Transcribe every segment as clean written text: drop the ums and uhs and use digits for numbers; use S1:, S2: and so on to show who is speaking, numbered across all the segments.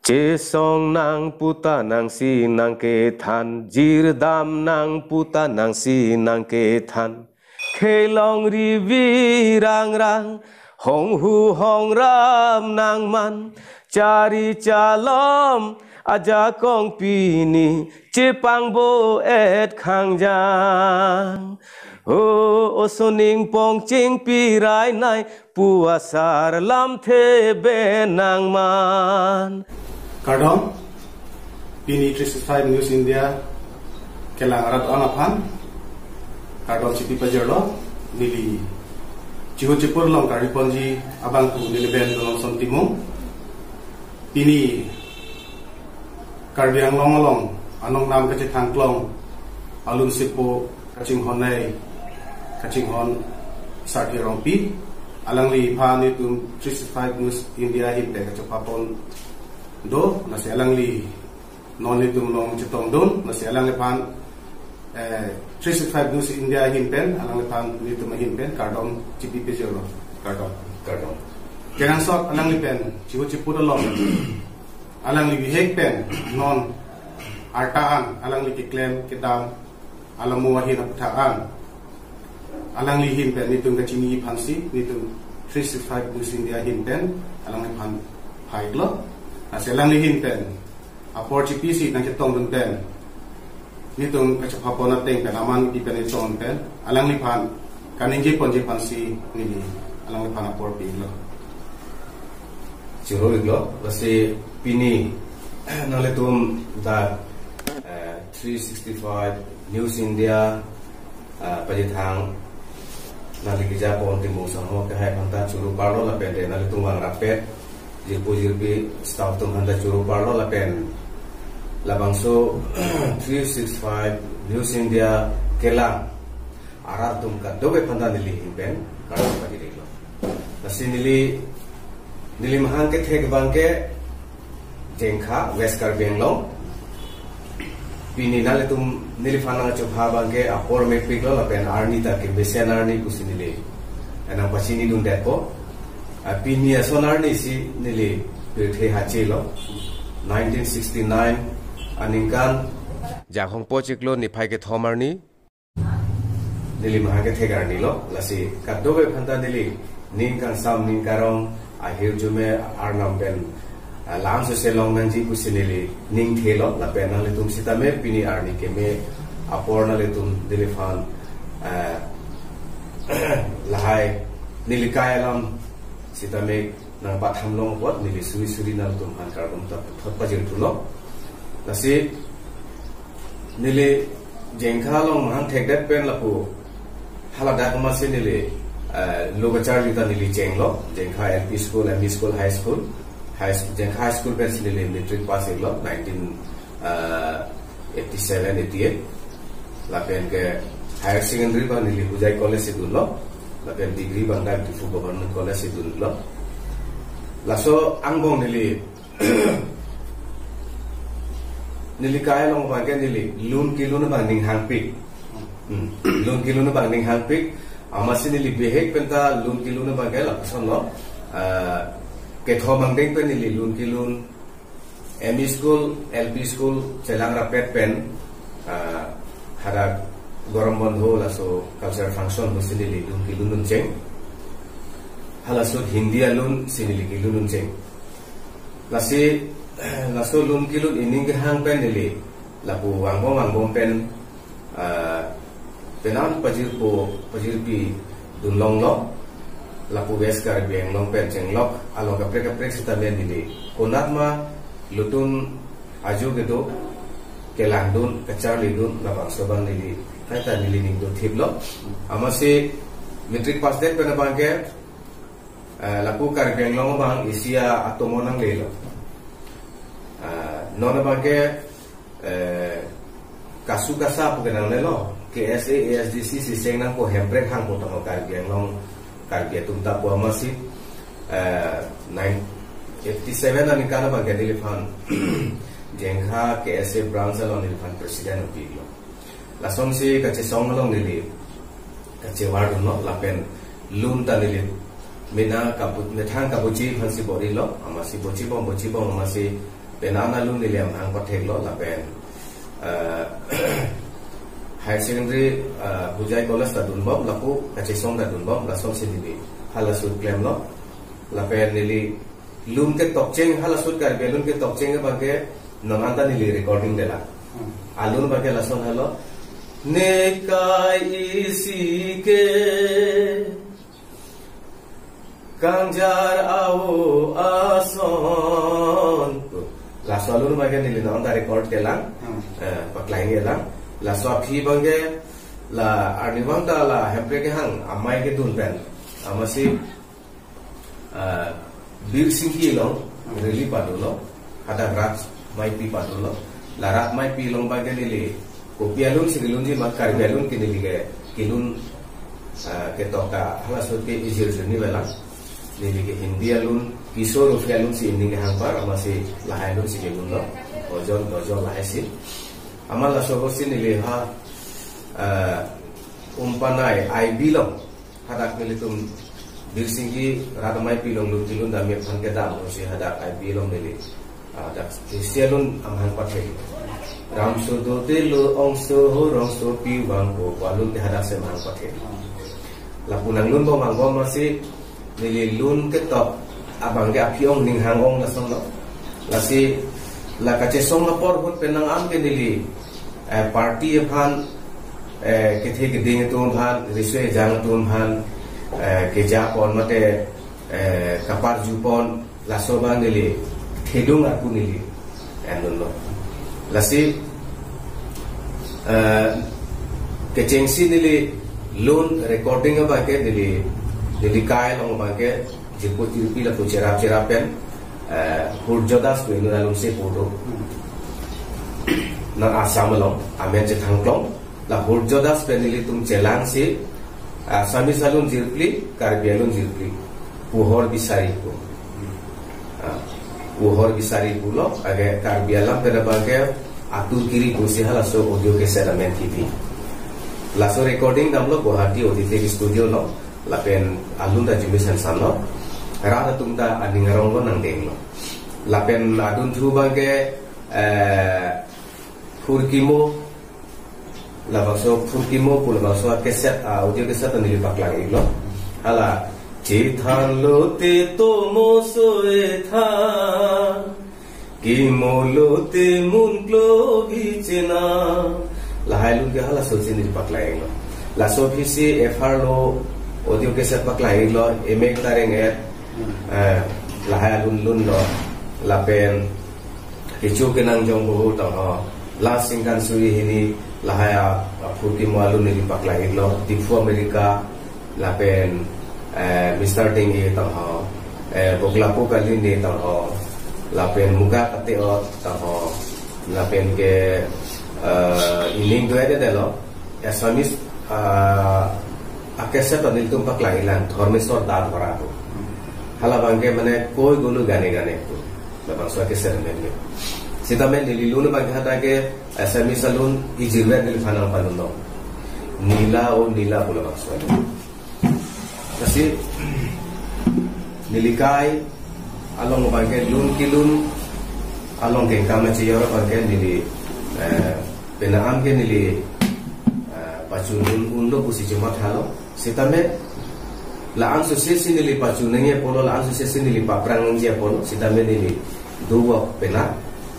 S1: Cesong nang puta nang si nang ke than, jirdam nang puta nang si nang ke than. Khelong ri vi rang rang, hong hu hong ram nang man, cari calom aja kong pini, cipang bo et khang jang. O soning pong ching pi rai nai, puasar lam the benang man.
S2: Kardom, Pini 365 News India, Kelang Arat Anapan, Kardom City Pajerlo, Nili Cihu Cipur Long Kariponji, Abangku Nili Ben Dolong Sontimung, Pini Karbiang Long Long, Anong Nam Kacik Hangklong, Alun Sipo, Kacing Honai, Kacing Hon Sarki Rompi, Alangli Panitum 365 News India Himpe Kacapapon. Do nasi alang li non itu long cetong don nasi alang lepan 365 News India himpen alang lepan itu mahimpen kardom cipi pejero kardom jangan sok alang lipen cipu cipu dolong alang li bihek pen non artaan alang li kiklem kedam alang muwahin aptaan alang li himpen itu kacini pansi itu 365 News India himpen alang lepan haiglo Aselang lihin pen, apor CPC nang kitong dun pen, nitong kacapapon nating penaman di pen itong pen, alang lipan, kaning jipon si nili, alang lipan apor piglo.
S1: Ciro iglo, kasi pini nalitum that 365 News India pajithang naligija pon timung sango kahai panta curu parlo la pende nalitum ang rapet jirpi staff tum handa curu parlo la pen labangso 365 News India kelang arar tum ka dobe panda nili himben karo pajirilo nasi nili mahang ke thek bangke jengkha west Karbiang Long pini nale tum nili fanang chopha bangke apor me piklo la pen arni ta ke besen arni kusinili enang pasini dun depo pini asonar ni si nili pirthe hachilo 1969 aningkan janghong pochiklo ni phai ke thomar ni nili mahage thegar ni lo lasi kadobe phanta nili ningkan sam ningkarong ahir jume arnam ben lam so selong nanji kusinili ning thelo la penale tum sitame pini arni ke me aporna le tum nili fan lahai nili kayalam sitame nang patham long wat nili suri nal tum han karbon ta thotpa jil tulo nasi nili jengkha long man thekdat pen lapu halada kama se nili logachar lita nili jenglo jengkha LP school ME school high school jengkha high school pen nili metric pass eglo 1987 88 la pen ke higher secondary ba nili hujai college se dulo lapen degree bangda Difu Government College itu dulu. Laso angbong nili kaya long bangke nili lun kilo na bangning hangpik. Lun kilo na bangning hangpik. Amasi nili behek penta lun kilo na bangke la pason lo. Ketho bangding pen nili lun kilo ME school, LP school, celang rapet pen hadak Gorom Bondho laso cultural function ho sinili lun kilunun jeng halaso Hindi alun sinili kilunun jeng laso lun kilun ining hang pen nili lapu wangbong pen penan pajirpi dunlong lo lapu west Karbiang Long pen jenglok along kaprek sitamen nili konatma lutun aju gitu kelandun kecalidun labang sobang nili kata nilining do thiblo amase metric pass det pena bangke lapu Karbiang Long bang isia atomonang lelo nona bangke kasukasa pugenang lelo KSA ASDC si sengnang ko hemprek hang ko tong Karbiang Long Karbiang tumta po amasi 987 ani kana bangke nilifan jengkha KSA branch alon nilifan president of Piglo lason si kace song long nili kace ward no lapen lum ta nili mina kaput methang kapuchi phansi bori lo amasi bochi bom amasi penana lun nili am hang pathek lo la pen higher secondary Bujai College ta dunbom lapu kachesong ta dunbom la som sinili hala sud claim lo la pen nili lun ke tokcheng hala sud kar belun ke tokcheng ke bage namanta nili recording dela alun bage la son halo ne kai isi ke kanjar ao ason la solun bage nili namanta record dela paklain dela la swapi bangge la arnivanta la hepre ke hang amai ke dun pen amasi bir singki long reli padulo ada rat mai pi padulo la rat mai pi long bangge nili kopialun sigilun ji mak karbialun kinili ke kilun ke toka hala sot ke izir ni bela nili ke hindi alun kisor ufalun si ini ke hang par amasi lahailun sigilun lo ojon lahasi amal la sogosin nili ha umpanai ai bilong hadak nilitum birsinggi radamai pilong lun dami phan ke dam si hadak ai bilong nili hadak sialun amhan pathai ram sudo telu ongso rongso piwang ko walun ke hadak se mang pathai la punang lun bo mangbo masi nili lun ke top abang ke aphiong ning hangong la song la si la kache song la por hut penang am ke nili party phan kethe ke ding tum phan riswe jang tum phan ke ja pon mate kapar jupon lasoban nili thedung aku nili andolo lasi ke chengsi nili loan recording ba ke nili kai long ba ke jipo tirpi la puchera pen hurjodas ko inu alum se podo na asam long amen je thangklong la hurjodas penili tum chelang si asami salun jirpli karbialun jirpli puhor bisari ko puhor bisari pulo age karbialam pera bage atur kiri ko si hala so audio ke seramen tv la so recording namlo Guwahati audio studio lo la pen alun da jimisan sanlo rada tumta adingarong lo nang deng lo la pen adun thu bage Furkimo la bakso Furkimo pula bakso keset audio keset nili paklang iglo ala chithan lo te to mo soe tha kimo lo te mun klo gichena la hailun ke hala sochi nili paklang iglo la so phisi fr lo audio keset paklang iglo emek tareng la hailun lun lo la pen kichu kenang jong bo ta last singkan suri hini lahaya Furki malu ni pakla iglo Tifu Amerika lapen Mr. Tingi tang boklapu kali ni tang lapen muka kate o tang lapen ke ining dua de lo Assamese akese to niltum pakla ilan Dhormeswar dad barato hala bangke mane koi gulu gane tu labang so akese men sita men nililun bagi hata ke Assamese salun ijirwe nil fanang panuno nila o nila pula maksud kasi nilikai along bagi lun kilun along ke kama ciyora bagi nili penaam ke nili pacunun undo pusi jumat halo sita men laan sukses nili pacunengnya polo laan sukses nili paprang ngia polo sita men nili dua pena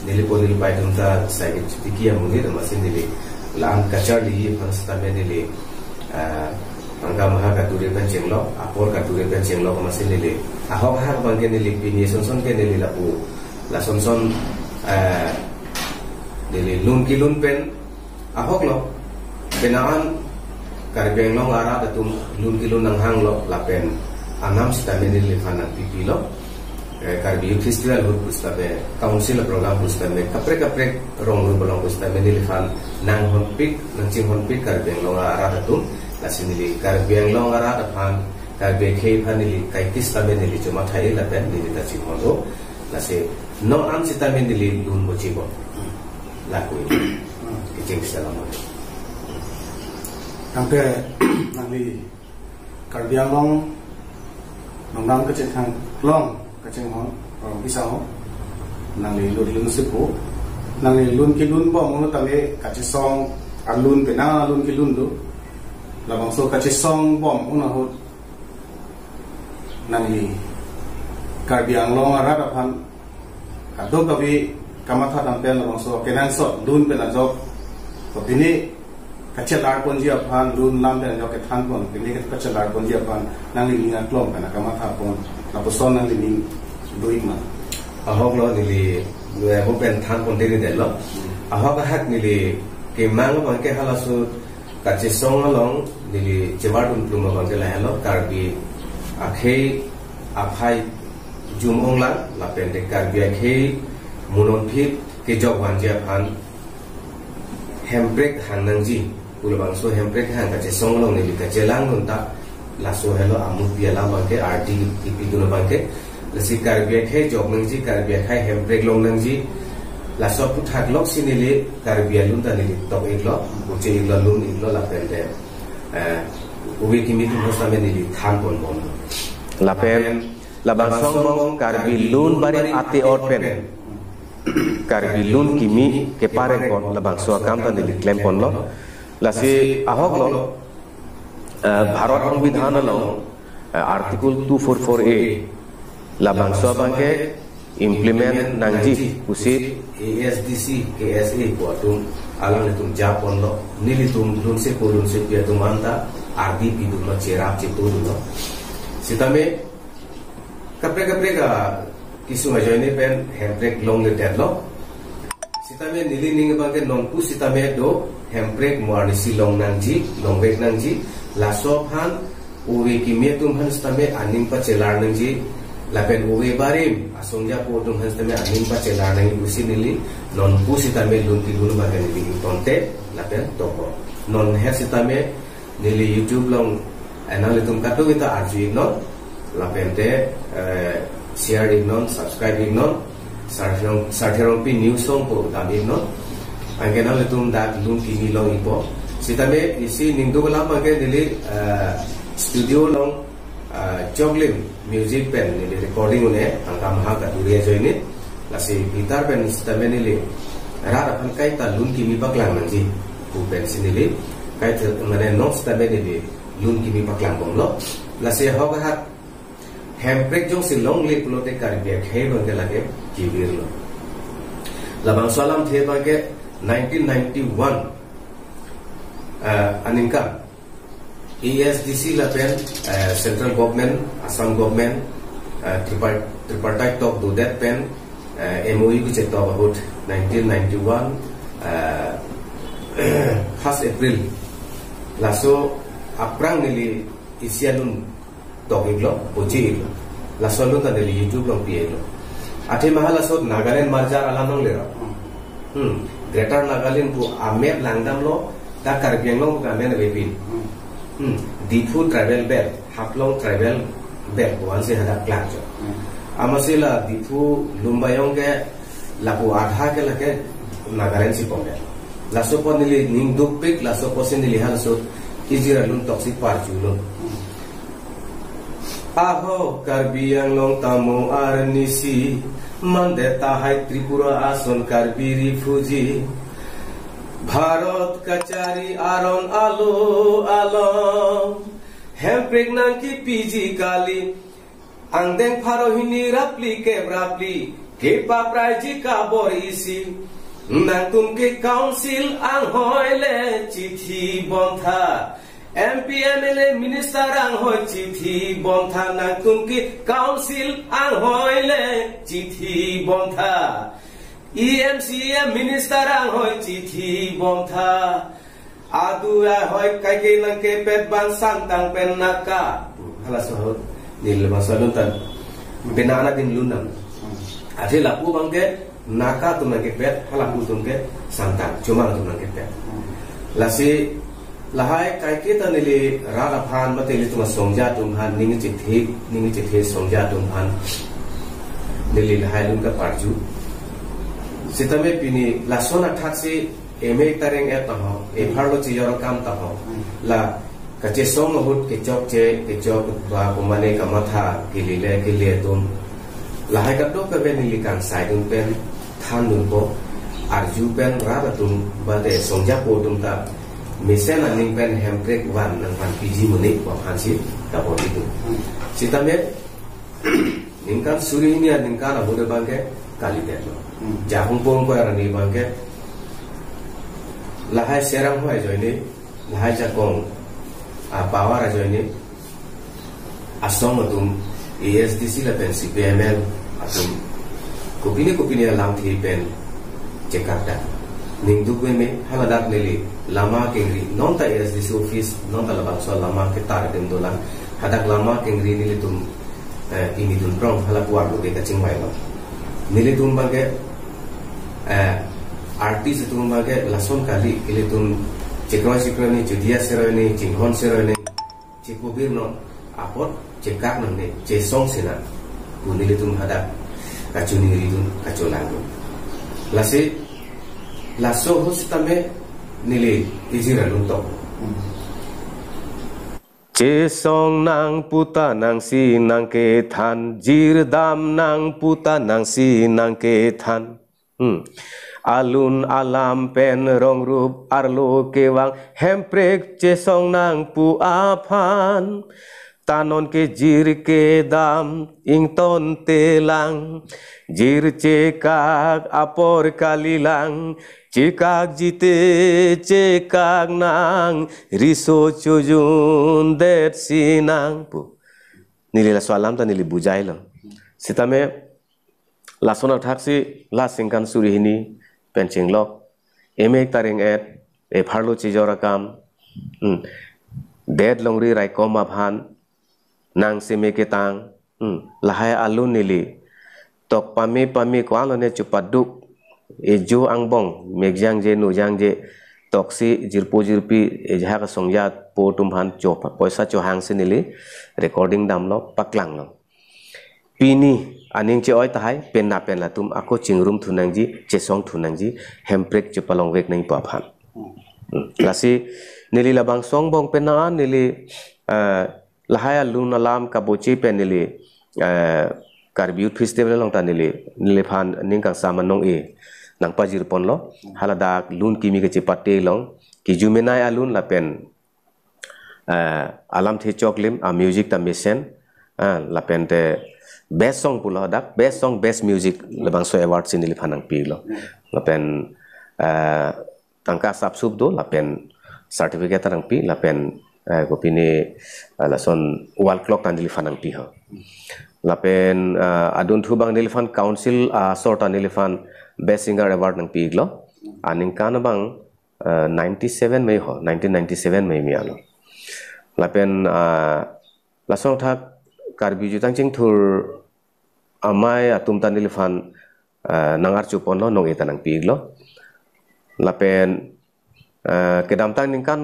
S1: nili po nili pai dumta sai tikia muni masin nili laan kacar li phans ta me nili angka maha katuri kan jenglo apor katuri kan jenglo masin nili ahok har bangke nili pini sonson ke nili lapu la sonson nili lun kilun pen ahok lo penaan karbeng lo ngara datum lun kilun nang hang lo lapen anam sta me nili phana pipi lo karbi festival hut pustabe council program pustabe kapre rong bolong pustabe nilifan nang honpik nang ching honpik karbeng long ara datum lasinili karbeng long ara dapan karbe khei phanili kaikis tabe nili chuma thai la pen nili ta ching hondo lase no am sitabe nili lun bochibo la ko kiching salam
S2: Angke nali karbiang long nong nam ke cheng long kaceng hon bisa ho nang le lun sipo nang le lun ki lun bo mo tame kachi song alun pe na alun ki lun do labang so kachi song bom una ho nang le Karbi Anglong ara rapan ado kabi kamatha tampel labang so kenan so lun pe na jok to bini kacelar ponji apan lun lam pe jok ke than pon bini kacelar ponji apan nang le linga klom kana kamatha pon na poson nang le ning doima
S1: ahok lo nili ho pen than pon de de lo ahok hak nili ke mang bang ke halasu kache song long nili jewadun plum bang ke la lo Karbi akhe aphai jum onglang la pen de Karbi akhe munon phit ke jok wan je phan handbrake hanangji ulabang so handbrake hang kache song long nili kache lang nun ta la so hello amu pia la bang ke RT TP dun bang ke lasi Karbi akhe jok nangji Karbi akhe handbrake long nangji la so puthak lok sinili Karbi lun ta nili tok iglo uche iglo lun iglo la pen de uwi kimi tu hosame nili than pon bon
S3: la pen la bang song mong Karbi lun bari ate ot pen Karbi lun kimi ke pare kon la bang so kam ta nili claim pon lo la si ahok lo Bharat সংবিধান lo article 244A la bang so bang ke implement nangji usit
S1: ASDC KSA ko atum alang tum Japon lo nili tum dun se pia tum anta RDP dum lo cerap citu lo sitame kapre ka kisu majone pen handbrake long le dead lo sitame nili ning bang ke non pu sitame do handbrake morni si long nangji long brake nangji la so phan uwi kimi tum han sitame aning pa celar nangji lapen uwe barim asongja po tum hanstame aning pa celar nang usi nili non pu sitame lun ki lun ba nili tonte lapen toko non her sitame nili YouTube long anal tum katu kita arju non lapen te share non subscribe non sarthong pi news song po dami non angenal tum dat lun ki nilong ipo sitame isi ningdo bala mage nili studio long Joglin music pen nili recording une angka maha ka duria joini lasi guitar pen sistem nili rara pan kai ta lun kimi baklang nanji ku pen sinili kai ta mane non sistem nili lun kimi baklang bom lo lasi hoga hat handbrake jong si long le plote Karbi khe bang ke lage kibir lo labang salam the ba ke 1991 aninka ASDC la pen central government Assam government tripartite talk do that pen MOU which talk about 1991 1st April laso aprang nili isialun talk iglo poji iglo laso lu ta nili YouTube long pi iglo athe mahal laso Nagaland marjar alamang lera Greater Nagaland pu amep langdam lo ta Karbi long ka men bepin Difu travel bag, Haplong travel bag, one se hada clutch. Amasila Difu Lumbayong ke lapu adha ke lake Nagaland si pong. Laso po nili ning dupik, laso po sinili halso kijira lun toxic parjulo. Aho Karbi ang long tamu arnisi, mande tahai Tripura ason Karbi refuji. Bharat kachari aron alo alom handbrake nang ki PG kali angdeng pharohini rapli ke brapli ke papraji ka borisi nang tum ke council ang hoile chithi bontha MP MLA minister ang hoi chithi bontha nang tum ke council ang hoile chithi bontha EMCM minister ang hoi chithi bontha adu hoi kai ke nang ke pet ban santang pen naka halas ho nil masalun tan benana din lunam athe lapu bangke naka tum ke pet halapu tum ke santang cuma tum ke pet lasi lahai kai ke ta nili rara phan mateli tum songja tum han ning chithi songja tum han nili lahai lun ka parju sitame pini lasona thaksi eme tareng eta ho e pharlo chi yoro kam ta ho la kache song hut ke chok ba ko mane ka matha kilile tum lahai kat do pe nilikan sai dun pen than dun po arju pen ra tum ba de songja po tum ta mesen aning pen handbrake wan nang pan PG munik po hansi ta po itu sitame ningkan suri ini ningkan abu de bangke kali de jahung pong ko arani bangke lahai serang hoy joini lahai jakong power joini asong tum ASDC la pen CPML atum kupini alam thi pen Jakarta ning du me haladak neli lama kengri non ta ASDC office non ta labang so lama ke tar dem dolan hadak lama kengri nili tum ini dun prong halak war lu de kaching mai lo nili tum bage artist tum bage lason kali ile tum sikroni judia seroni jinghon seroni cikubir no apot cekak nang ne cesong sena bunili tum hadak kacuni ridun kacolangu lase laso hostame nili izira luntok
S3: cesong nang puta nang si nang ke than jirdam nang puta nang si nang ke than alun alam pen rong rup arlo kewang hemprek cesong nang pu aphan tanon ke jir ke dam ing ton telang jir cekak apor kalilang cekak jite cekak nang riso chujun det sinang pu nili la swalam ta nili bujai lo sitame la sona thaksi la singkan suri hini penching lok emek taring et e pharlo chijora kam det longri rai koma bhan nang seme ke tang lahai alun nili tok pami ko alone chupaduk ejo angbong megjang je nu jang je toksi jirpi ejha ka songya po tumhan chopa poisa cho hang se nili recording dam lo paklang lo pini aning che oi tahai pen la tum ako chingrum thunang ji chesong thunang ji hemprek chupalong wek nai pa phan lasi nili labang song bong pen na nili lahaya luna lam kabochi penili Karbi Youth Festival long ta nili phan ningkang saman nong e nang pajir pon lo haladak lun kimi ke chipate long ki jumenai alun la pen alam the choklim a music ta mission la pen te best song pulo dak best song best music labang so award sin nili phanang pi lo la pen tangka sapsup do la pen certificate tarang pi la pen kopini lason wall clock tan nilifan ang piho lapen adun thu bang nilifan council sort an nilifan best singer award nang piglo aning kan bang 97 Mei ho 1997 Mei mi alo lapen lasong thak karbi jutang ching thur amai atum tan nilifan nangar chupon lo nong etanang piglo lapen kedam tang ningkan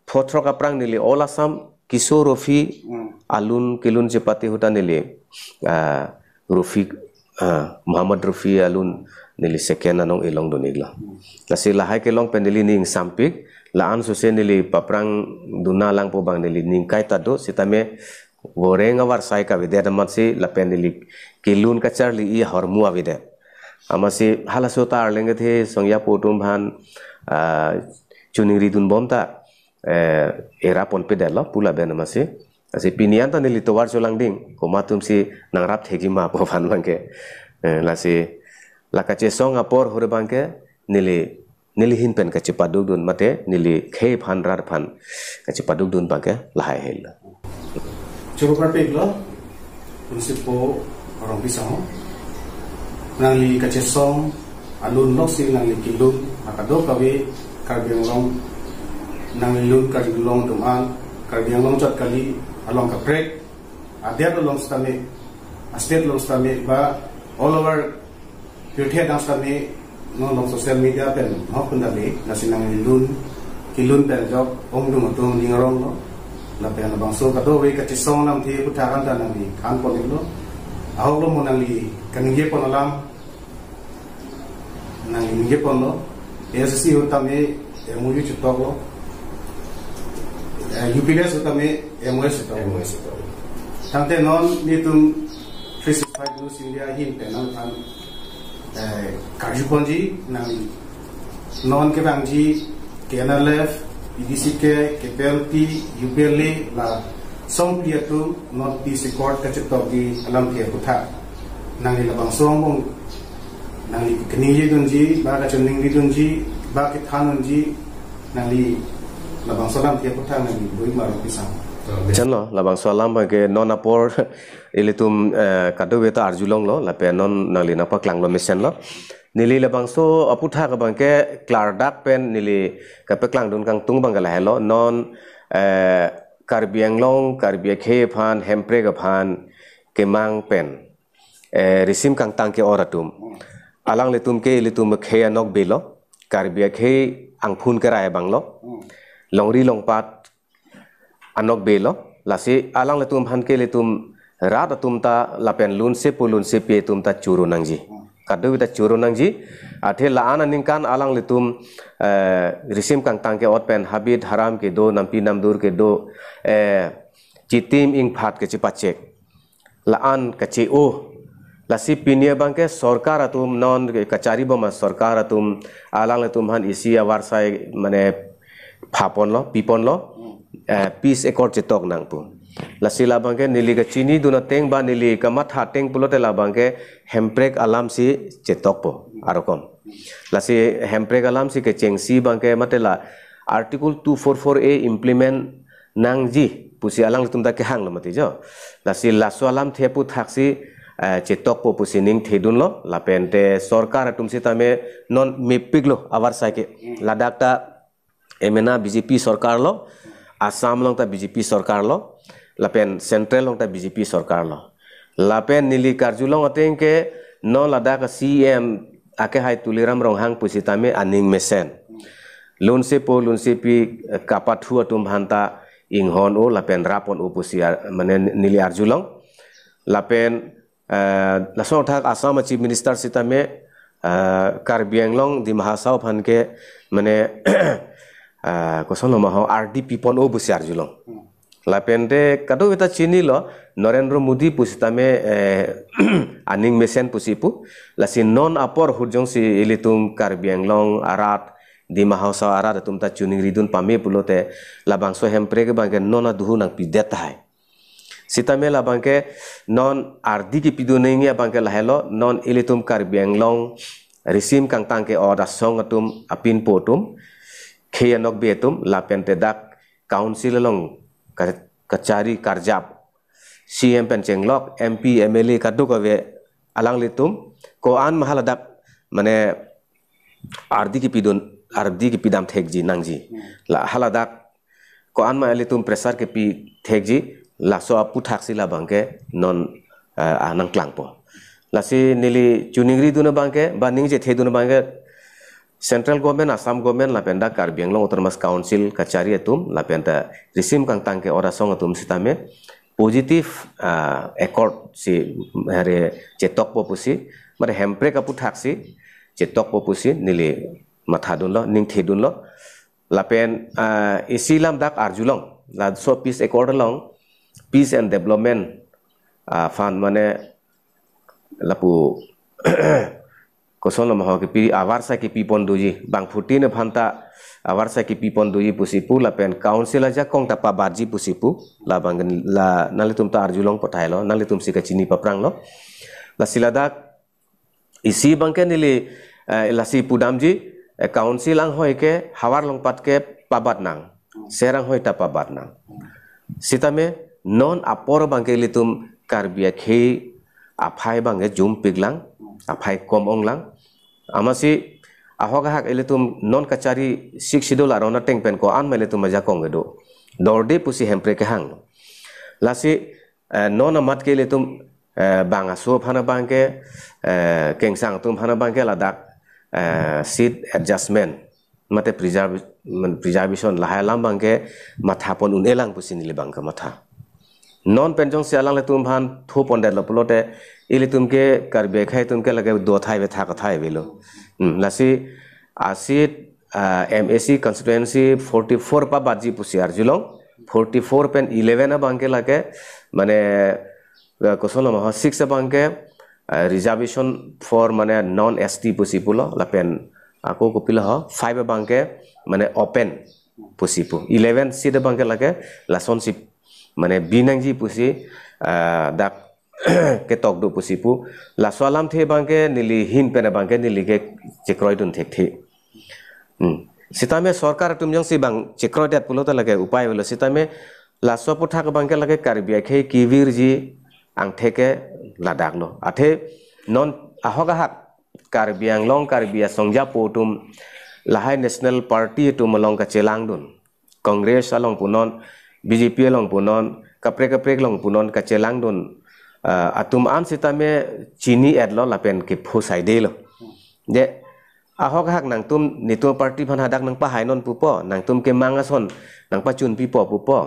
S3: Potro kaprang nili olasam Kisor Rofi alun kilun cepati hutan nili Rofi Muhammad Rofi alun nili second anong ilong donigla lasi lahai kelong pendili ning sampik laan suse nili paprang duna lang po bang nili ning kai tado sitame woreng awar sai ka vide damatsi la pendili kilun ka charli I hormu avide amasi halasota arlenge the songya potum bhan chuning ridun bomta era pon pedelo pula ben mase ase pinian ta nili towar cholang ding komatum si nangrap thegi ma po phan bangke lasi lakache song apor hore bangke nili hin pen ka chipaduk dun mate nili khei phan rar phan ka chipaduk dun bangke lahai hel
S2: Cukup peglo prinsippo orang pisang nali kache song alun noksi nali kilun akado kawe karbiang long nang lun kari long tuman kari yang long chat kali along ka prek adia long stame state long stame ba all over purthe dang stame no long social media pen hok kundali nasi nang lun kilun pen job om du matung ningarong no la pen bang so ka do we ka ti song nam thi putharan dan nang ni khan pon lo aw lo mo nang li kaningge pon alam nang ninge pon lo SC utame mu yu chutok lo UPS utame MOS utame tante non nitum 365 News India hin pen nang tan karjuponji nang non ke bangji KNLF EDC ke KPLP UPL la som pia tu non peace accord ka chitok di alam pia kutha nang la bang som bong nang li kni dunji ba ka chuning di dunji ba ke thanunji nang li la bang solam pia kutha nang li boi mar pisang
S3: Chan lo labang soalam bangke non apor ilitum kado beta arjulong lo lape non nali napa klang lo mesen lo nili labang so aputha ka bangke klardak pen nili kape klang dun kang tung bangka lahelo non karbiang long karbiak he phan hempre ka phan kemang pen risim kang tangke oratum alang litum ke ilitum khe anok belo karbiak he angphun kerai banglo longri longpat anok belo lasi alang letum hanke letum rat atum ta lapen lun se pe tum ta churu nangji kadu ta churu nangji athe la an ningkan alang letum risim kang tangke ot pen habit haram ke do nampi namdur ke do chitim ing phat ke chipachek la an kache o lasi pinia bangke sarkar atum non kachari boma sarkar atum alang letum han isi awarsai mane phapon lo pipon lo peace accord chetok nang pu lasila bangke nili ka chini duna teng ba nili ka matha teng pulote la bangke hemprek alam si chetok po arokom lasi hemprek alam si ke chengsi bangke matela article 244A implement nang ji pusi alang tum da ke hang lo mati jo lasi laso alam thepu thaksi chetok po pusi ning thedun lo lapente sarkar tum si tame non mepiglo awar saike ladak ta emena BJP sarkar lo Assam long ta BJP sarkar lo lapen central long ta BJP sarkar lo lapen nili karjulong ateng ke no ladak CM ake hai tuliram ronghang pusitame aning mesen lunse pi kapathu atum hanta inghon o lapen rapon o pusi mane nili arjulong lapen lasong thak Assam chief minister sitame karbianglong di mahasau phanke mane kosono maho RDP pon o busi arjulong lapende kado eta chini lo Narendra Modi pusitame aning mesen pusipu lasi non apor hurjong si ilitum karbianglong arat di mahausa arat tum ta chuning ridun pame pulote labang so hempre ke bangke non aduhu nang pideta hai sitame labangke non RD ki pidunengi bangke lahelo non ilitum karbianglong risim kang tangke oda song atum apin potum Khianok betum lapente dak council long kacari karjap CM pencenglok MP MLA kaduk ave alang litum ko an mahaladak mane ardi ki pidam thekji nangji la haladak ko an ma litum pressure ke pi thekji la so apu thaksi la bangke non anang klangpo la si nili chuningri duna bangke ba ningje theduna bangke Central government Assam government lapenda karbianglong autonomous council kachari atum lapenda risim kang tangke ora song atum sitame positive accord si hare chetok popusi mare hempre kapu thaksi chetok popusi nili mathadun lo ning thedun lo lapen isilam dak arjulong la so peace accord long peace and development fund mane lapu kosono maho ke pi awarsa ke pi ponduji bang futi ne phanta awarsa ke pi ponduji pusipu la pen council aja kong tapa barji pusipu la bang la nalitum ta arjulong pothailo nalitum sika chini paprang lo la silada isi bangke nili lasi pudamji council ang hoi ke hawar long pat ke pabat nang serang hoi ta pabat nang sitame non apor bangke litum karbia khe aphai bange jum piglang aphai kom onglang amasi ahoga hak eletum non kachari sik sidol arona tengpen ko an mele tum maja kongedo dorde pusi hempre ke hang lasi non amat ke letum banga so phana bangke kengsang tum phana bangke ladak seat adjustment mate preservation lahalam bangke matha pon unelang pusi nili bangka matha non penjong se alang letum bhan thu pondet lopulote ilitum ke karbe khai tum ke lage do thai be thak thai belo lasi asit MAC constituency 44 pa baji pusi arjulong 44 pen 11 bangke lage mane kosong lama 6 bangke reservation for mana non ST possible lapen aku kopila ho 5 bangke mana open possible 11 seat bangke lage lasonship mana binangji pusi dak ketok do possible la solam the bangke nili hin pena bangke nili ke chekroy dun thek the sitame sarkar tumjang si bang chekroy dat pulo ta lage upay bolo sitame la so putha ka bangke lage karbiya khe kivir ji ang theke ladak lo athe non ahoga hak karbiang long karbiya songja potum lahai national party tu malong ka chelang dun congress along punon BJP along punon kapre long punon ka chelang dun atum an sitame chini adlo lapen ke phosai de lo de ahoga hak nang tum nitu party phan hadak nang pa hainon pupo nang tum ke mangason nang pa chun pipo pupo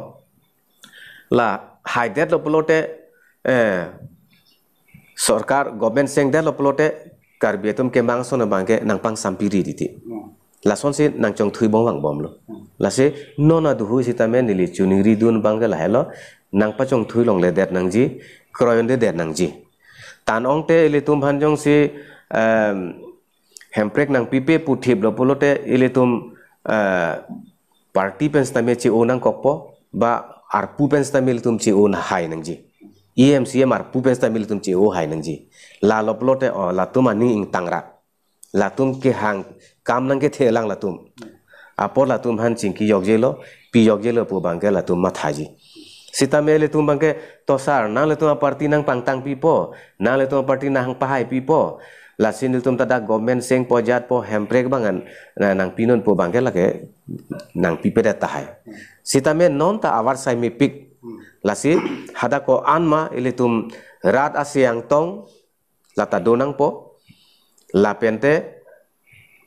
S3: la haidet lo plote sarkar government seng dah lopelote karbiya tum ke mangso na bangke nang pang sampiri diti lason si nang chong thui bong bang bom lo lase nona duhu sitame nili chuningri dun bangke la helo nang pa chong thui long le det nang ji kroyonde det nang ji tan ong te ili tum bhanjong si hemprek nang pipe puthip lopelote ili tum party pens tame chi onang kokpo ba arpu pens tame tum chi on hai nang ji EMCM arpu pens tamil tum ci o hai nang ji la loplote o la tum ani ing tangra la tum ke hang kam nang ke thelang la tum apor la tum han chingki yogjelo pi yogjelo pu bangke la tum mathaji sitamele tum bangke tosar na le tum party nang pangtang pipo na le tum party nang pahai pipo la sinil tum tada government seng pojat po hemprek bangan nang pinon po bangke la ke nang pipeda tahai sitame non ta awar sai mi pik lasi hada ko anma ili tum rat asyang tong lata donang po la pente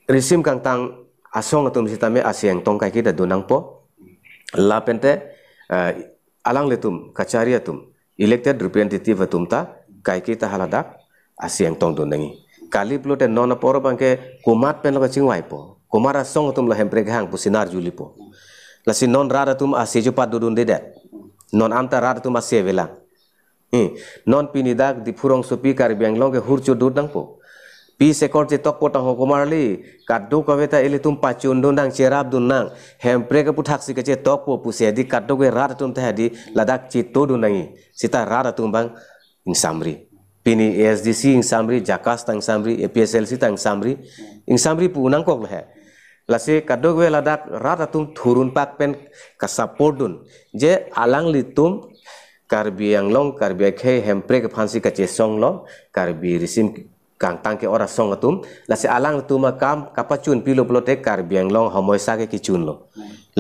S3: risim kang tang asong tum sitame asyang tong kai kita donang po la pente alang letum kacaria tum elected representative tum ta kai kita haladak asyang tong donangi kali plote nona poro bangke kumat pen lo chingwai po kumara song tum la hemprek hang pusinar juli po lasi non rada tum asiju pat dudun dedet non amta rada tu masih vela non pinidak di furong supi karbiang long ke hurcu dudang po pi sekor je tok potang hokomarli kaddo kaveta ele tum pachun dundang cerab dunang hempre ke puthak si ke je tok po pusedi kaddo ke rada tum tahdi ladak chito dunangi sita rada tum bang ing samri pini ASDC ing samri jakas tang samri APSLC tang samri ing samri punang kok le lase kadog we ladak rata tum thurun pak pen ka support dun je alang litum karbiang long karbi khe hempre ke phansi ka che song lo karbi risim kang tang ke ora song atum lase alang tuma kam kapachun pilo plote karbiang long homoisa ke kichun lo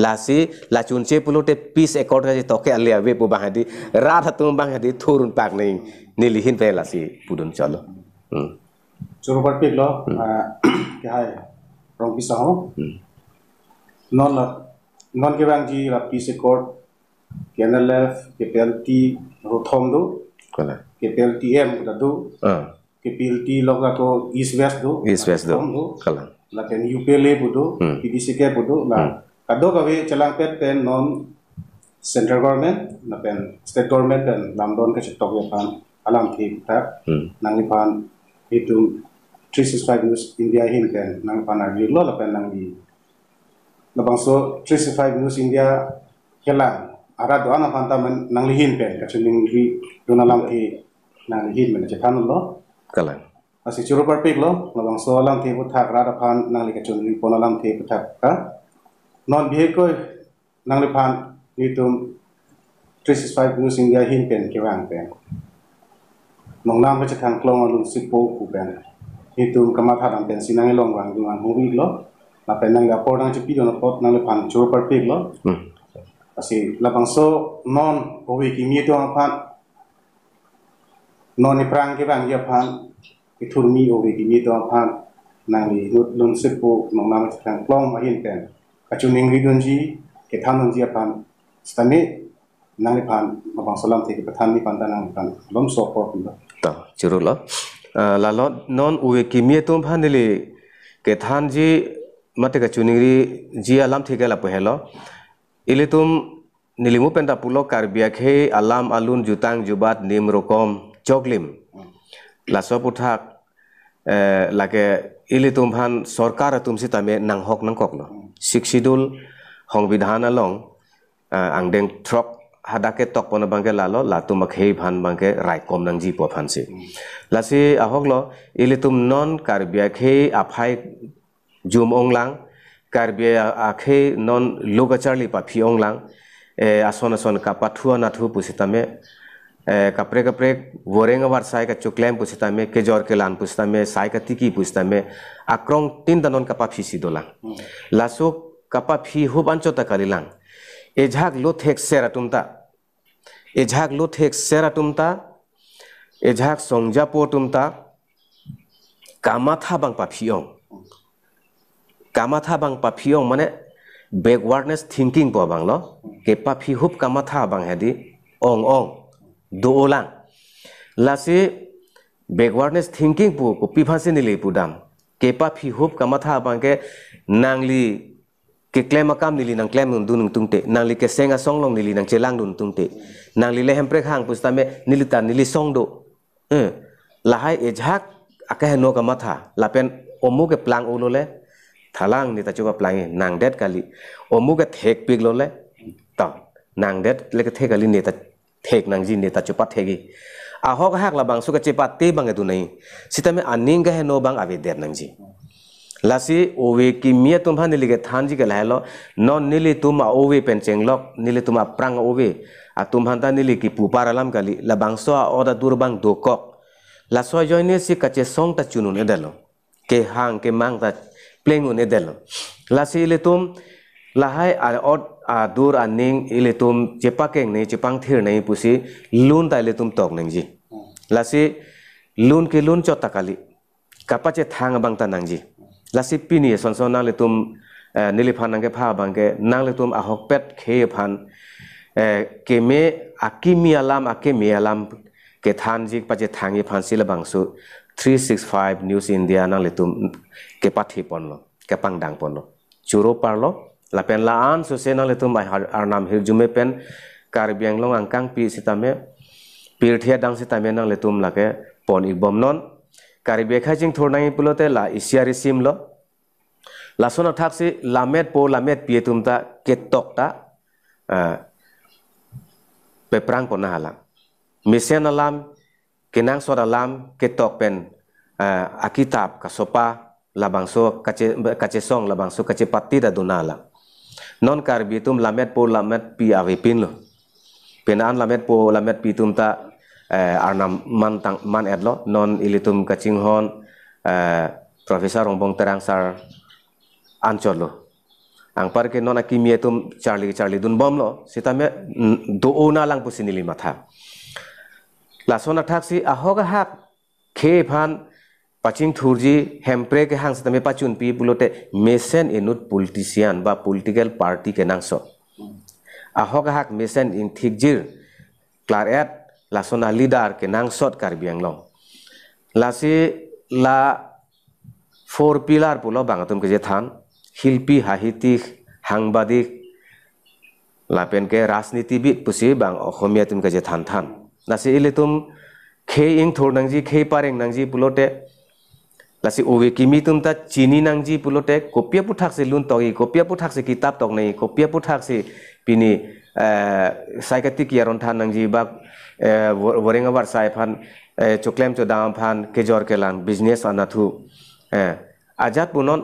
S3: lasi lachun che plote peace accord ka je toke alia we pu bahadi rata tum bang hadi thurun pak nei nilihin pe lasi pudun chalo
S2: choro par pik lo ke hai rong bisa ho non ke bang ji la peace accord ke NLF ke PLT rothom do
S3: kala
S2: ke PLTM da do ke PLT loga to east west do
S3: kala
S2: la ke UPLA budo PDC ke budo la kado ka we chalang pet pen non central government na pen state government dan lamdon ke chitok ya pan alam thi ta nang pan itu 365 News India hin pen nang panagi lo la pen nang di labang so 365 News India helang ara do ana panta man nang lihin pen ka chuning ri dona lam ki nang lihin men jepan lo
S3: kala
S2: asi churu par pik lo labang so lam thi puthak ra da phan nang li ka chuning pona lam thi puthak ka non bihe ko nang li phan ni tum 365 News India hin pen ke wang pen nong nam ka chakang klong alun sipo ku pen itu kemata dan pensi nang long wang dengan huri lo, la penang dapur nang cepi don pot nang lepan cur perpik lo, pasti lapang so non owi kimi itu apa non ni perang ke bang dia pan itu mi owi kimi itu apa nang li nut lun sepu nong nama cekang plong mahin pen, kacuning ridon ji ke tanong ji apa stani nang lepan lapang so lam teki petan ni pantan nang lepan lom support lo.
S3: Tahu curul lo. Lalu non uwe kimia tu bhandili ke thanji mate ka chuningri ji alam thike la pehelo ile tum nilimu penta pulo karbia khe alam alun jutang jubat nim rokom choklim laso puthak lage ilitum han sarkar tum sitame nang hok nang koklo siksidul hongvidhan along angdeng trok hadake tok pona bangke lalo latum khei bhan bangke raikom nang ji po phansi lasi ahoklo ilitum non karbia khe aphai jum onglang karbia akhe non logacharli pa phi onglang ason ason ka pathua na thu pusitame kapre kapre goreng war sai ka chuklem pusitame ke jor ke lan pusitame sai ka tiki pusitame akrong tin danon ka pa phi sidolang lasuk ka pa phi hub ancho ta kalilang ejhak lo thek seratumta ejhak songja potumta kamatha bang pa phiong kamatha bang pa phiong mane backwardness thinking po bang lo ke pa phi hub kamatha bang hedi ong do olang lasi backwardness thinking pu ko pi phase ni le pudam ke pa phi hub kamatha bang ke nangli ke claim akam nili nang claim nun dunung tungte nangli ke senga songlong nili nang chelang dun tungte nangli le hempre khang pustame nilita nili songdo lahai ejhak akah no kamatha lapen omu ke plang ulole thalang ni ta chuba plang nang det kali omu ke thek pig lole ta nang det le ke thek kali ni ta thek nang ji ni ta chupa thegi ahok hak la bang su ke chepa te bang edu nai sitame aning ga he no bang ave der nang ji lasi owe ki mia tum bhan nili ke thanji ke lahelo non nili tum a owe pencheng lok nili tum a prang owe a tum bhan ta nili ki pu paralam kali la bang so a oda dur bang do kok la so joine si kache song ta chunun edelo ke hang ke mang ta playing un edelo lasi ile tum lahai a od a dur aning ile tum chepa keng nei chepang thir nei pusi lun ta ile tum tok nang ji lasi lun ke lun chot takali kapache thang bang ta nang ji lasi pini son nang le tum niliphan nang ke pha bang ke nang le tum ahok pet khe phan ke me akimi alam ke than ji pache thangi phan sil bang su 365 news india nang le tum ke pathi ponlo ke pangdang ponlo churo parlo la pen la an so se nang le tum ar nam hir jume pen karbiang long angkang pi sitame pirthia dang sitame nang le tum la ke pon ibom non karibia khajing thornai pulote la isiari simlo la sona thaksi lamet pietumta ketokta peprang pona hala misen alam kenang soda alam ketok pen akitab kasopa labangso kache song labangso kache patti da dunala non karbitum lamet pi avipin lo penan lamet pitumta arnam man edlo non ilitum kaching hon profesor rongbong terang sar ancholo ang par ke non akimie tum charlie dun bom lo sitame do ona lang pusinili matha la sona thaksi ahoga hak khe phan paching thurji hempre ke hang sitame pachun pi bulote mesen inut politician ba political party ke nangso ahoga hak mesen in thigjir claret la sona leader ke nang sot karbiang long lasi la 4 pilar pulo bangatum ke je than hilpi hahiti hangbadik lapen ke rasniti bit pusi bang ohomia tum ke je than lasi ilitum khe ing thor nangji khe pareng nangji pulote lasi owe kimi tum ta chini nangji pulote kopia puthak se lun togi kopia puthak se kitab tok nei kopia puthak se pini psychiatric yaron than nangji ba wareng war sai phan choklem cho dam phan kejor kelan business anathu ajat punon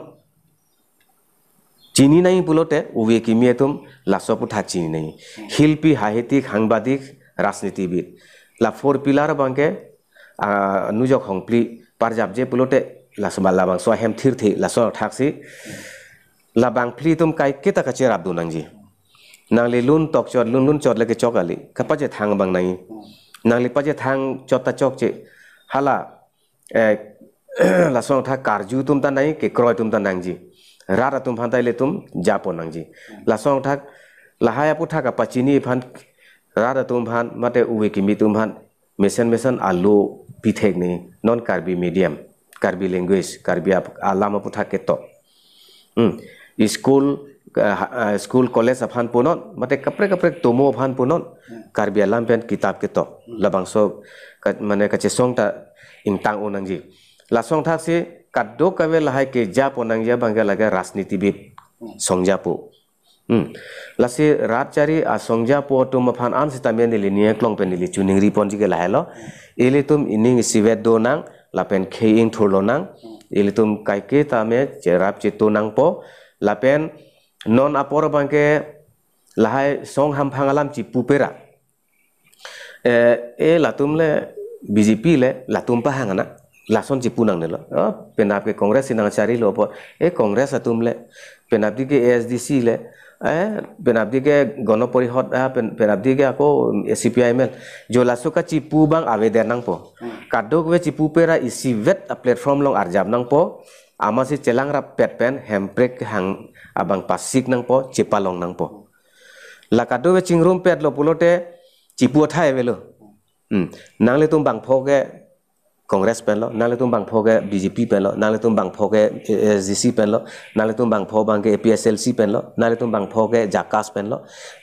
S3: chini nai pulote owe kimi tum laso puthak chini nai hilpi hahetik hangbadik rasnitibid la 4 pilar bangke nujok hongpli parjab je pulote la sabala bang so hem thir thi la so thaksi la bang pli tum kai kita ka cher abdu nangji nangli lun tok chot lun chot leke chokali kapaje thang bang nai nangli paje thang chota chok che hala la so tha karju tum ta nai ke kroi tum ta nangji rara tum phantai le tum japo nangji la so tha la haya pu tha ka pachini phan rara tum phan mate uwe kimi tum phan mesen alu pithek ni non karbi medium karbi language karbi alama pu tha ke to school school college aphan punon mate kapre tomo aphan punon Karbi Alam pen kitab ketok labang so mane kache song ta intang unang ji la song thak si kaddo kawe lahai ke ja ponang ja bangga laga rasniti bit songja po la si rat chari a songja po tum aphan an sitamen ni linia klong pen ni chuning ri pon ji ke lahai lo ele tum ining sivet do nang la pen kheing thurlo nang ele tum kaike ta me cherap chitu nang po la pen non apor bangke lahai song ham phangalam chi pupera latum le BJP le latum pa hangana lason chi punang ne lo penap ke congress sinang chari lo po congress atum le penap di ke ASDC le penap di ke gonoporihot penap di ke ako CPIML jo lasuka chi pu bang aveden nang po kadok we chi pupera isi vet a platform long arjab nang po ama si celang rap pet pen hemprek hang abang pasik nang po cipalong nang po lakado we chingrum pet lo pulote cipu thai velo nang le tum bang phoge congress pen lo nang le tum bang phoge BJP pen lo nang le tum bang phoge SDC pen lo nang le tum bang pho bang ke PSLC pen lo nang le tum bang phoge Jakas pen lo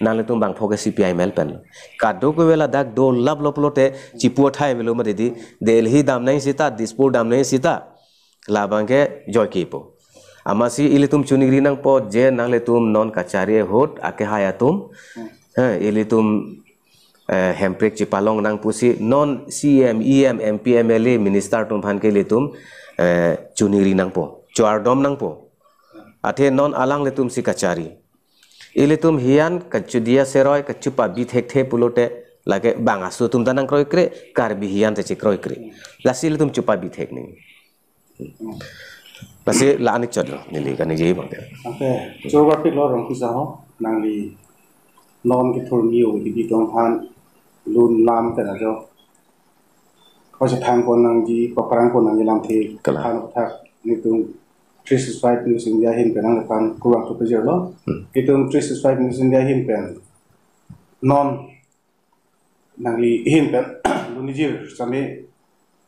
S3: nang le tum bang phoge CPIML pen lo kado ko vela dak do lab lo pulote cipu thai velo ma dedi Delhi dam nai sita Dispur dam nai sita labang ke joy kipo amasi ilitum chunigri nang po je nang letum non kachari hot ake hayatum ilitum hemprek chipalong nang pusi non CM EM MP MLA minister tum phan ke litum chunigri nang po chordom nang po athe non alang letum si kachari ilitum hian kachudia seroy kachupa bit hekte pulote lage bangasu tum tanang kroi kre karbi hian te chikroi kre lasil tum chupa bit hek ning Masih lah anik codlo nili kan ni bang dia.
S2: Oke, coba pik lo rong kisah ho nang li non ki thul miu di tong han lun lam kan ajo. Kau thang kon nang ji paparang kon nang lam the han thak ni tung 365 news India hin penang kan kurang tu pejer lo. Itung 365 news India hin pen non nang li hin pen lunijir sami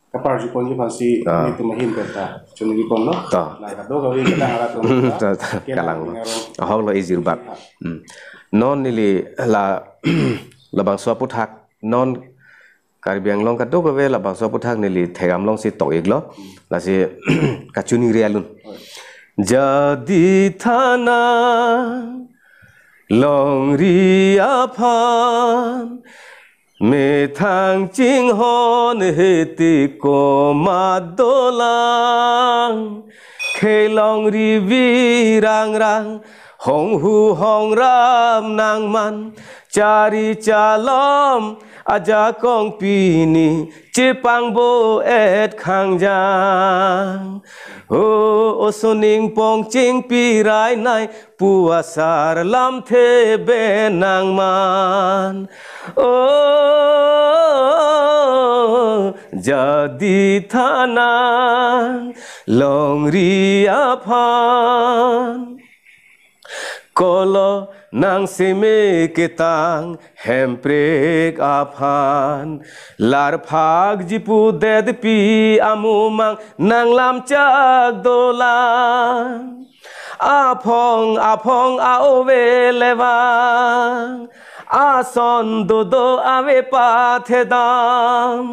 S2: kapar ji pon ji pasi ni tu mahim kata cuma ji pon lo nah kado kau ini kita harap
S3: kalang how lo izir bak non nili la labang suaput hak non karbiang long kado kau labang suaput hak nili thegam long si tok iglo la si kacuni realun jadi thana long riapan me thang ching hon heti ko madolang khelong ri virang rang hong hu hong ram nang man cari calom aja kong pini cipang bo et khang jang o soning pong ching pirai nai puasar lam the benang man jadi thana long riapan kolo nang seme ketang hemprek aphan lar phag jipu ded pi amumang nang lam chak dolang apong apong aove lewang ason dodo ave pathedam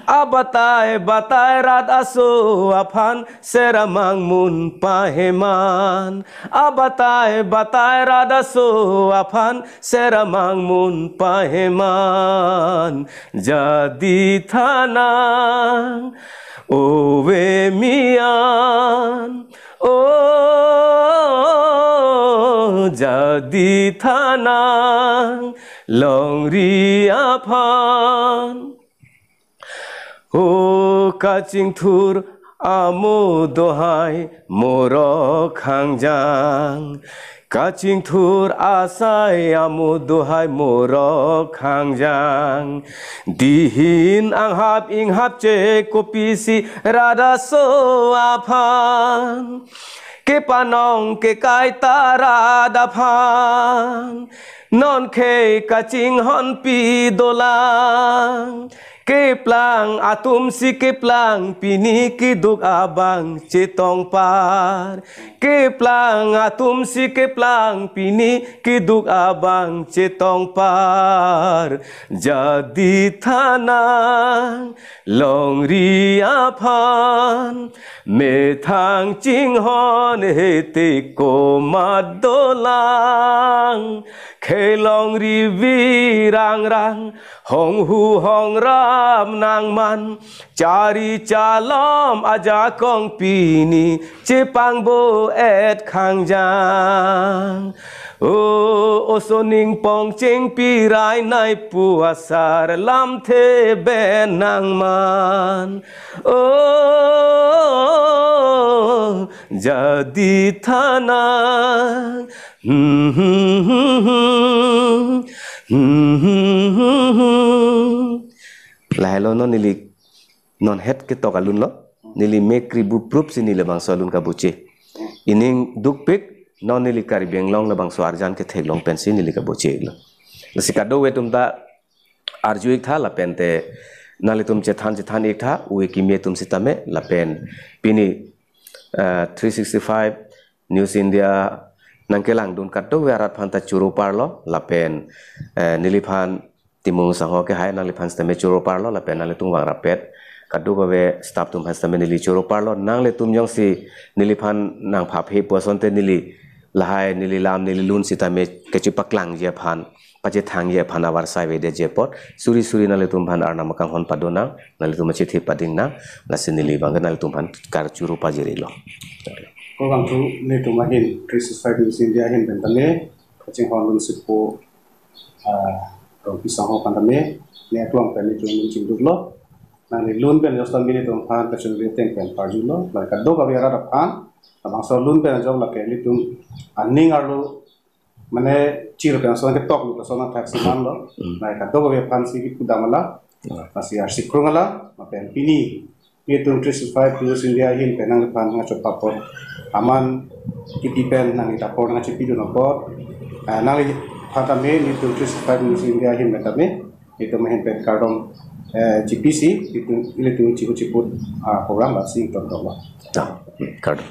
S3: abatai batai rat aso aphan seramang mun paheman abatai batai rat aso aphan seramang mun paheman jadi thana ove mian jadi thana long riapan kaching thur amo dohai moro khangjang kaching thur asai amo dohai moro khangjang dihin anghap inghap che kopisi rada so aphan ke panong ke kai tara daphan non ke kaching hon pi dolang ke Keplang atum si keplang pini kiduk abang cetong par. Keplang atum si keplang pini kiduk abang cetong par. Jadi tanang long riapan metang cinghon hete komadolang. Kelong rivi rang rang hong hu hong ram nang man cari calom aja kong pini cepang bo et khang jang. Oh osoning pong ceng pirai nai puasar lam the ben nang man. Oh jadi tanang lahelo no nili non het ke tokalun lo nili make ribu proof sini le bang salun ka buche ining dukpik non nili kari benglong le bang so arjan ke theglong pensi nili ka buche lo lasikado wetum da arju ik tha la pente nali tum chethan ek tha we ki me tum sitame la pen pini 365 News India nangkelang dun kato wearat phanta churu parlo lapen niliphan timung sangho ke hai naliphan stame churu parlo lapen nale tung wang rapet kadu bawe staff tum hastame nili churu parlo nang le tum yong si niliphan nang phap he poson te nili lahai nili lam nili lun sitame kechi paklang je phan paje thang ye phan awar sai ve de je pot suri suri nale tum phan arna makang hon padona nale tum chithi pading na lasi nili bang nale tum phan kar churu pajeri lo
S2: ko gang tu ne tu mahin 365 News India hin bentale kaching hon sipo rong pisang ho pandame ne tuang pen ni chung duk lo nang ni lun pen jostan mini tum phan ta chung teng pen parju lo la ka do ka biara ra phan abang so lun pen jom la ke ni tum anning arlo mane chiro pen so ke tok lu so na taxi man lo na ka do ka phan si ki kudamala asi ar sikrungala ma pen pini ni tum 365 News India hin penang phan nga chop papor aman kitipen nang itapor nga chipi do nopor nang phata me ni tu 365 News India hin metame itu mahin pet kardom GPC itu ile tu chipu program la sing to do
S3: kardom